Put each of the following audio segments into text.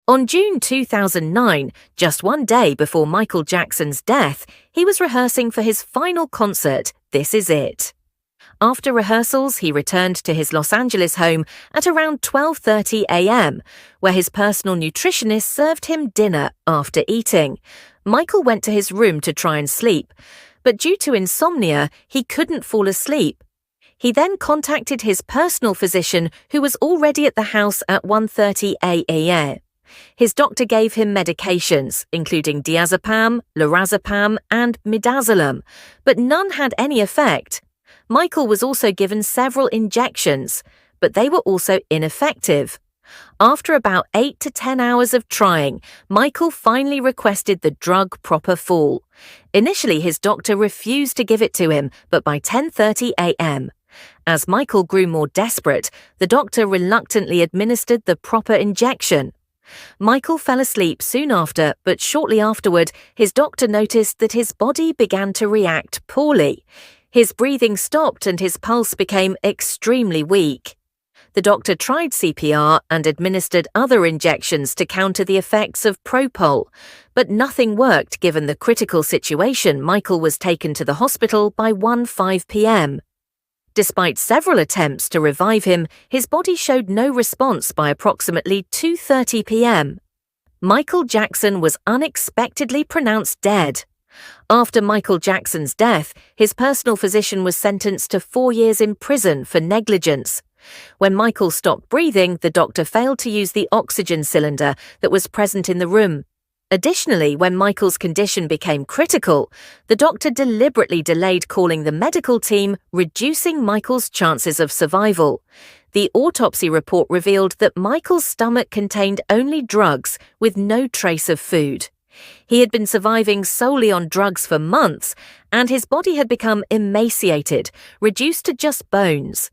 On June 2009, just one day before Michael Jackson's death, he was rehearsing for his final concert, This Is It. After rehearsals, he returned to his Los Angeles home at around 12:30 a.m., where his personal nutritionist served him dinner after eating. Michael went to his room to try and sleep, but due to insomnia, he couldn't fall asleep. He then contacted his personal physician, who was already at the house at 1:30 a.m. His doctor gave him medications, including diazepam, lorazepam, and midazolam, but none had any effect. Michael was also given several injections, but they were also ineffective. After about 8 to 10 hours of trying, Michael finally requested the drug propofol. Initially, his doctor refused to give it to him, but by 10:30 a.m. As Michael grew more desperate, the doctor reluctantly administered the proper injection. Michael fell asleep soon after, but shortly afterward, his doctor noticed that his body began to react poorly. His breathing stopped and his pulse became extremely weak. The doctor tried CPR and administered other injections to counter the effects of Propofol, but nothing worked given the critical situation. Michael was taken to the hospital by 1:05 p.m. Despite several attempts to revive him, his body showed no response by approximately 2:30 p.m. Michael Jackson was unexpectedly pronounced dead. After Michael Jackson's death, his personal physician was sentenced to 4 years in prison for negligence. When Michael stopped breathing, the doctor failed to use the oxygen cylinder that was present in the room. Additionally, when Michael's condition became critical, the doctor deliberately delayed calling the medical team, reducing Michael's chances of survival. The autopsy report revealed that Michael's stomach contained only drugs with no trace of food. He had been surviving solely on drugs for months, and his body had become emaciated, reduced to just bones.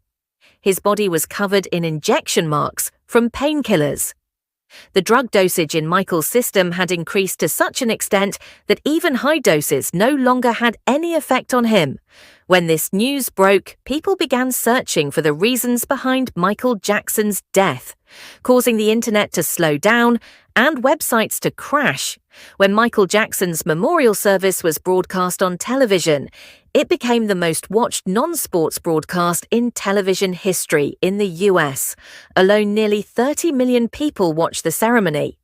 His body was covered in injection marks from painkillers. The drug dosage in Michael's system had increased to such an extent that even high doses no longer had any effect on him. When this news broke, people began searching for the reasons behind Michael Jackson's death, causing the internet to slow down and websites to crash. When Michael Jackson's memorial service was broadcast on television, it became the most watched non-sports broadcast in television history in the US. Alone, nearly 30 million people watched the ceremony.